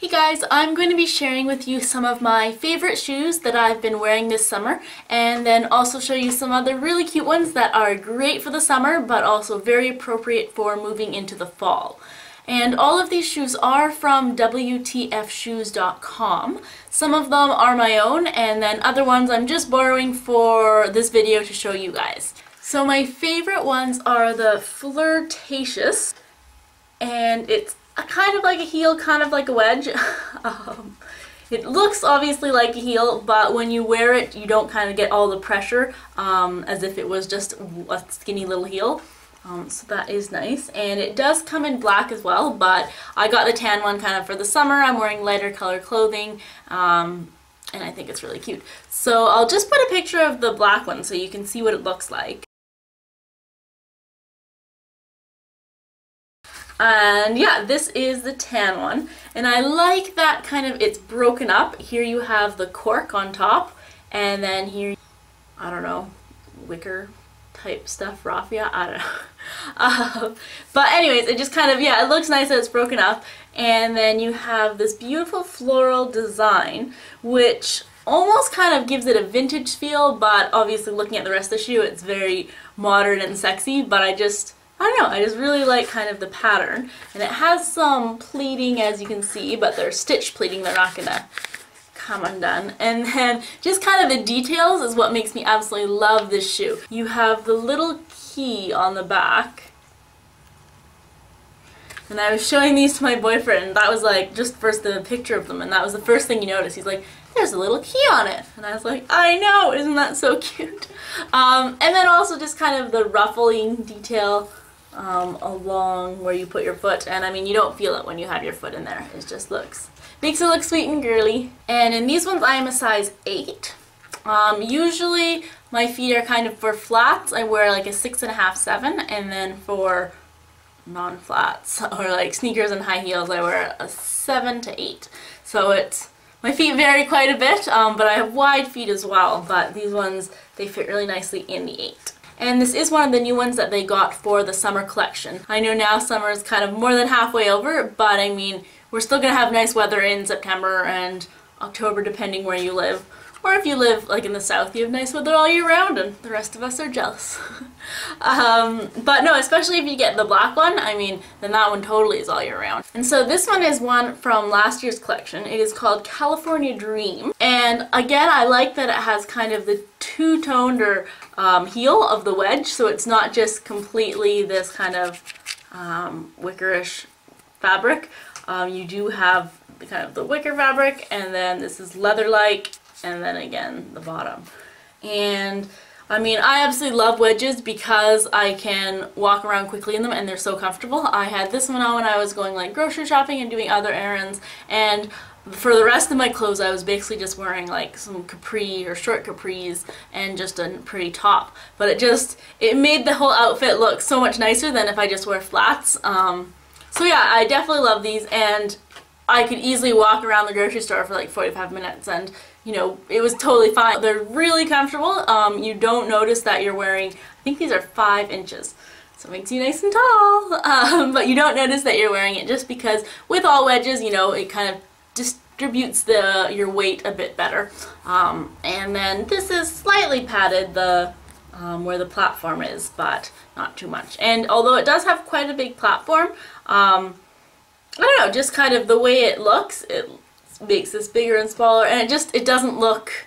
Hey guys, I'm going to be sharing with you some of my favorite shoes that I've been wearing this summer, and then also show you some other really cute ones that are great for the summer but also very appropriate for moving into the fall. And all of these shoes are from WTFshoes.com. Some of them are my own, and then other ones I'm just borrowing for this video to show you guys. So my favorite ones are the Flirtatious, and it's kind of like a heel, kind of like a wedge. It looks obviously like a heel, but when you wear it you don't kind of get all the pressure as if it was just a skinny little heel. So that is nice, and it does come in black as well, but I got the tan one kind of for the summer. I'm wearing lighter color clothing, and I think it's really cute. So I'll just put a picture of the black one so you can see what it looks like. And yeah, this is the tan one, and I like that kind of, it's broken up. Here you have the cork on top, and then here, I don't know, wicker type stuff, raffia, I don't know. But anyways, it just kind of, yeah, it looks nice that it's broken up. And then you have this beautiful floral design, which almost kind of gives it a vintage feel, but obviously looking at the rest of the shoe, it's very modern and sexy, but I don't know, I just really like kind of the pattern. And it has some pleating, as you can see, but they're stitch pleating, they're not gonna come undone. And then just kind of the details is what makes me absolutely love this shoe. You have the little key on the back. And I was showing these to my boyfriend, and that was like, just first the picture of them, and that was the first thing you noticed. He's like, there's a little key on it. And I was like, I know, isn't that so cute? And then also just kind of the ruffling detail along where you put your foot, and I mean, you don't feel it when you have your foot in there. It just makes it look sweet and girly. And in these ones I am a size 8. Usually my feet are kind of, for flats I wear like a 6.5, 7, and then for non-flats or like sneakers and high heels I wear a 7 to 8. So my feet vary quite a bit, but I have wide feet as well, but these ones, they fit really nicely in the 8. And this is one of the new ones that they got for the summer collection. I know now summer is kind of more than halfway over, but I mean, we're still going to have nice weather in September and October depending where you live. Or if you live like in the south, you have nice weather all year round, and the rest of us are jealous. But no, especially if you get the black one, I mean, then that one totally is all year round. And so this one is one from last year's collection. It is called California Dream. And again, I like that it has kind of the two-toned or heel of the wedge, so it's not just completely this kind of wickerish fabric. You do have the kind of the wicker fabric, and then this is leather-like, and then again the bottom. And I mean, I absolutely love wedges because I can walk around quickly in them and they're so comfortable. I had this one on when I was going like grocery shopping and doing other errands, and for the rest of my clothes I was basically just wearing like some capri or short capris and just a pretty top. But it made the whole outfit look so much nicer than if I just wear flats. So yeah, I definitely love these, and I could easily walk around the grocery store for like 45 minutes and, you know, it was totally fine. They're really comfortable. You don't notice that you're wearing, I think these are 5 inches. So it makes you nice and tall. But you don't notice that you're wearing it just because with all wedges, you know, it kind of distributes your weight a bit better. And then this is slightly padded, where the platform is, but not too much. And although it does have quite a big platform, I don't know, just kind of the way it looks, it makes this bigger and smaller, and it doesn't look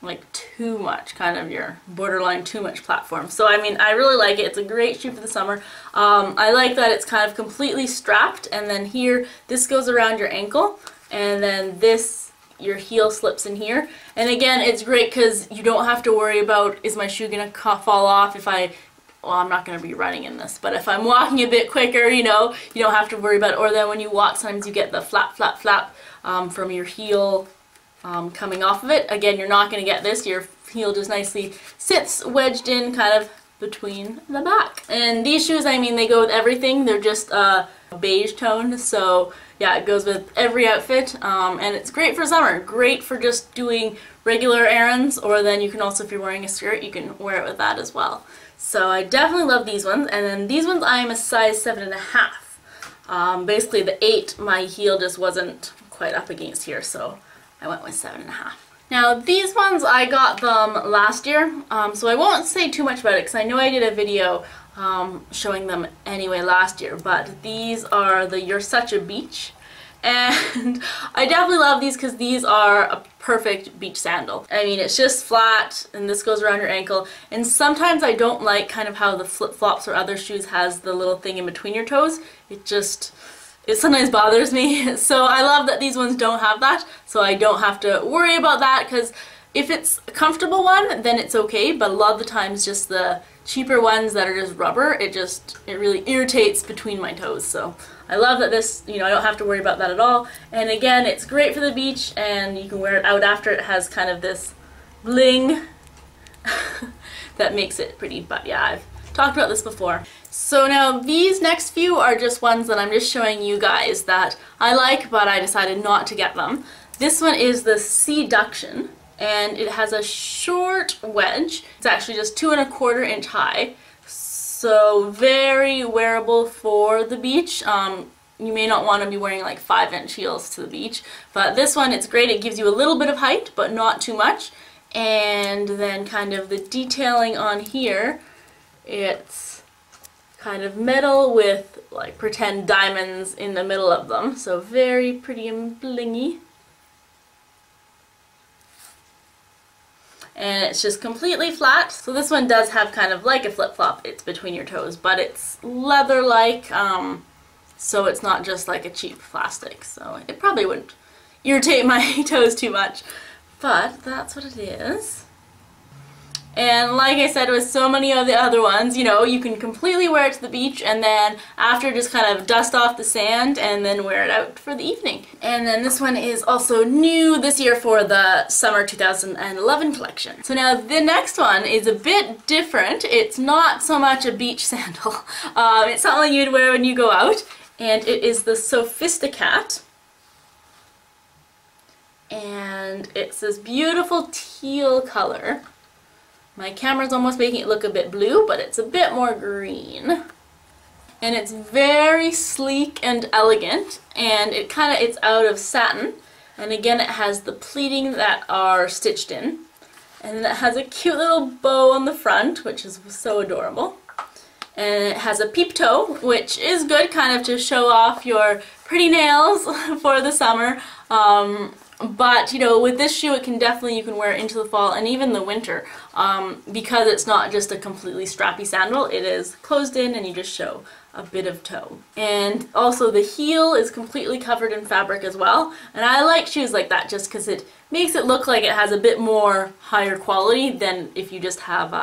like too much, kind of your borderline too much platform. So I mean, I really like it. It's a great shoe for the summer. I like that it's kind of completely strapped, and then here, this goes around your ankle, and then your heel slips in here. And again, it's great because you don't have to worry about, is my shoe gonna fall off if well, I'm not going to be running in this, but if I'm walking a bit quicker, you know, you don't have to worry about it. Or then when you walk, sometimes you get the flap, flap, flap from your heel coming off of it. Again, you're not going to get this. Your heel just nicely sits wedged in kind of between the back. And these shoes, I mean, they go with everything. They're just beige toned, so yeah, it goes with every outfit, and it's great for summer. Great for just doing regular errands, or then you can also, if you're wearing a skirt, you can wear it with that as well. So I definitely love these ones, and then these ones I am a size 7.5. Basically the 8, my heel just wasn't quite up against here, so I went with 7.5. Now these ones, I got them last year, so I won't say too much about it because I know I did a video showing them anyway last year, but these are the You're Such a Beach. And I definitely love these because these are a perfect beach sandal. I mean, it's just flat and this goes around your ankle, and sometimes I don't like kind of how the flip-flops or other shoes has the little thing in between your toes. It sometimes bothers me. So I love that these ones don't have that, so I don't have to worry about that, because if it's a comfortable one then it's okay, but a lot of the times just the cheaper ones that are just rubber, it really irritates between my toes. So I love that this, I don't have to worry about that at all. And again, it's great for the beach, and you can wear it out after. It has kind of this bling that makes it pretty, but yeah, I've talked about this before. So now these next few are just ones that I'm just showing you guys that I like, but I decided not to get them. This one is the Seedduction, and it has a short wedge. It's actually just 2¼ inch high. So very wearable for the beach. You may not want to be wearing like 5-inch heels to the beach, but this one, it's great. It gives you a little bit of height, but not too much. And then kind of the detailing on here, it's kind of metal with like pretend diamonds in the middle of them. So very pretty and blingy. And it's just completely flat. So this one does have kind of like a flip-flop. It's between your toes, but it's leather-like, so it's not just like a cheap plastic. So it probably wouldn't irritate my toes too much, but that's what it is. And like I said, with so many of the other ones, you can completely wear it to the beach, and then after just kind of dust off the sand and then wear it out for the evening. And then this one is also new this year for the summer 2011 collection. So now the next one is a bit different. It's not so much a beach sandal. It's something you'd wear when you go out, and it is the Sophisticat. And it's this beautiful teal color. My camera's almost making it look a bit blue, but it's a bit more green. And it's very sleek and elegant, and it's out of satin. And again, it has the pleating that are stitched in. And then it has a cute little bow on the front, which is so adorable. And it has a peep toe, which is good kind of to show off your pretty nails for the summer. But with this shoe, you can wear it into the fall and even the winter, because it's not just a completely strappy sandal. It is closed in and you just show a bit of toe. And also the heel is completely covered in fabric as well, and I like shoes like that just because it makes it look like it has a bit more higher quality than if you just have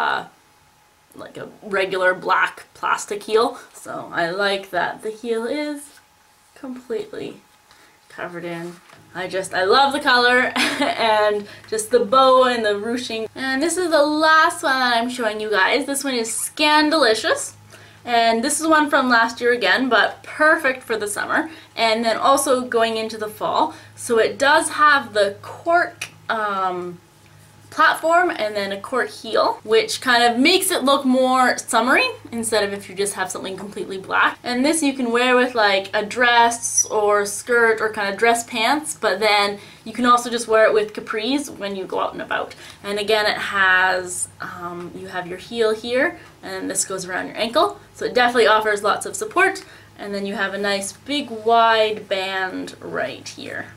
like a regular black plastic heel. So I like that the heel is completely covered in. I love the color and just the bow and the ruching. And this is the last one that I'm showing you guys. This one is Scandalicious. And this is one from last year again, but perfect for the summer. And then also going into the fall. So it does have the cork platform and then a cork heel, which kind of makes it look more summery instead of if you just have something completely black. And this you can wear with like a dress or skirt or kind of dress pants, but then you can also just wear it with capris when you go out and about. And again, it has, you have your heel here, and this goes around your ankle, so it definitely offers lots of support. And then you have a nice big wide band right here.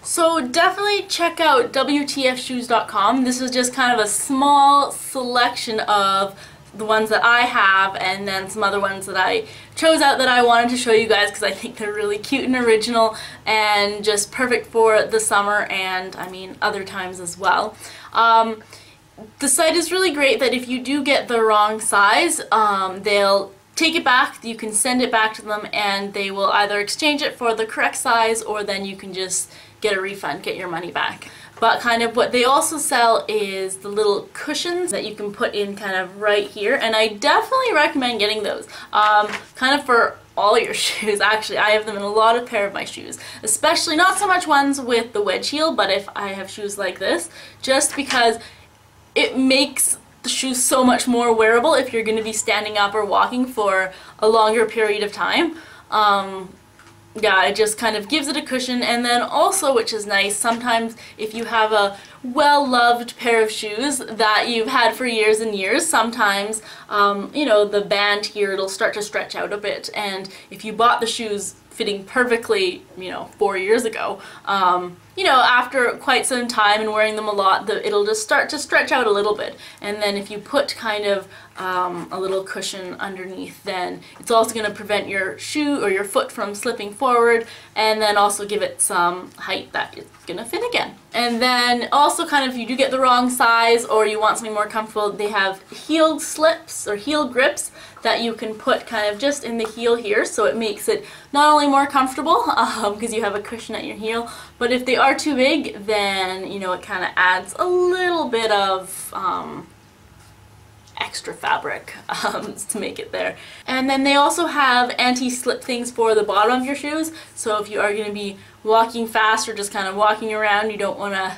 So definitely check out WTFshoes.com. This is just kind of a small selection of the ones that I have, and then some other ones that I chose out that I wanted to show you guys because I think they're really cute and original and just perfect for the summer and I mean other times as well. The site is really great that if you do get the wrong size, they'll take it back, you can send it back to them, and they will either exchange it for the correct size or then you can just get a refund, get your money back. But kind of what they also sell is the little cushions that you can put in kind of right here, and I definitely recommend getting those. Kind of for all your shoes, actually. I have them in a lot of pair of my shoes, especially not so much ones with the wedge heel, but if I have shoes like this, just because it makes the shoes so much more wearable if you're going to be standing up or walking for a longer period of time. Yeah, it just kind of gives it a cushion. And then also, which is nice, sometimes if you have a well-loved pair of shoes that you've had for years and years, sometimes, you know, the band here, it'll start to stretch out a bit. And if you bought the shoes fitting perfectly, you know, 4 years ago, you know, after quite some time and wearing them a lot, it'll just start to stretch out a little bit. And then if you put kind of a little cushion underneath, then it's also going to prevent your shoe or your foot from slipping forward, and then also give it some height that it's going to fit again. And then also kind of if you do get the wrong size or you want something more comfortable, they have heel slips or heel grips that you can put kind of just in the heel here, so it makes it not only more comfortable because you have a cushion at your heel, but if they are too big, then, you know, it kind of adds a little bit of extra fabric to make it there. And then they also have anti-slip things for the bottom of your shoes, so if you are going to be walking fast or just kind of walking around, you don't want to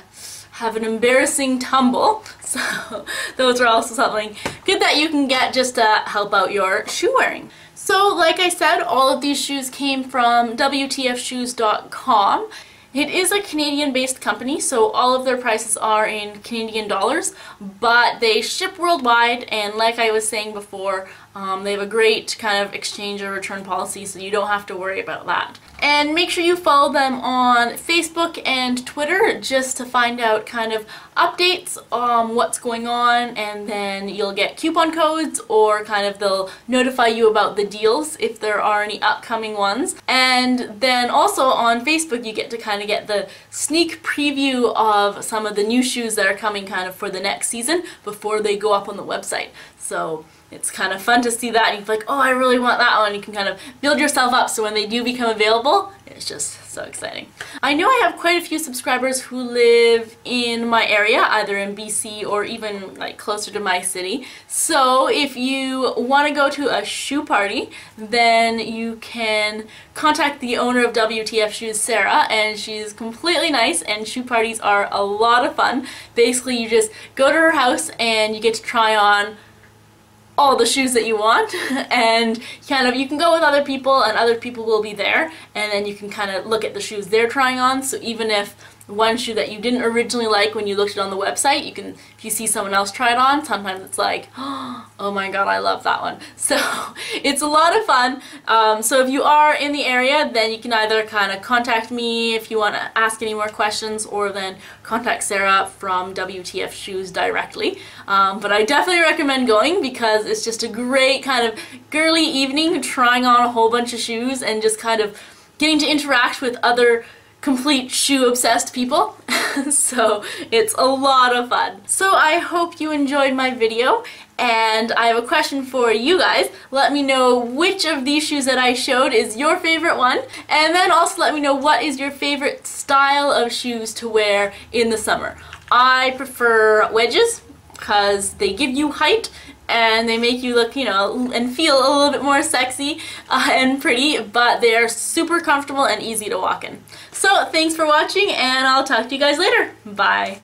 have an embarrassing tumble. So those are also something good that you can get just to help out your shoe wearing. So like I said, all of these shoes came from WTFshoes.com. It is a Canadian-based company, so all of their prices are in Canadian dollars, but they ship worldwide, and like I was saying before, they have a great kind of exchange or return policy, so you don't have to worry about that. And make sure you follow them on Facebook and Twitter just to find out kind of updates on what's going on, and then you'll get coupon codes, or kind of they'll notify you about the deals if there are any upcoming ones. And then also on Facebook you get to kind of get the sneak preview of some of the new shoes that are coming kind of for the next season before they go up on the website. So it's kind of fun to see that, and you're like, oh, I really want that one. You can kind of build yourself up so when they do become available, it's just so exciting. I know I have quite a few subscribers who live in my area, either in BC or even like closer to my city. So if you want to go to a shoe party, then you can contact the owner of WTF Shoes, Sarah, and she's completely nice, and shoe parties are a lot of fun. Basically, you just go to her house and you get to try on all the shoes that you want, and kind of you can go with other people and other people will be there, and then you can kind of look at the shoes they're trying on. So even if one shoe that you didn't originally like when you looked it on the website, you can, if you see someone else try it on, sometimes it's like, oh my god, I love that one. So it's a lot of fun. So if you are in the area, then you can either kind of contact me if you want to ask any more questions, or then contact Sarah from WTF Shoes directly. But I definitely recommend going because it's just a great kind of girly evening, trying on a whole bunch of shoes and just kind of getting to interact with other complete shoe obsessed people. So it's a lot of fun. So I hope you enjoyed my video, and I have a question for you guys. Let me know which of these shoes that I showed is your favorite one, and then also let me know what is your favorite style of shoes to wear in the summer. I prefer wedges because they give you height and they make you look, you know, and feel a little bit more sexy and pretty, but they are super comfortable and easy to walk in. So thanks for watching, and I'll talk to you guys later. Bye.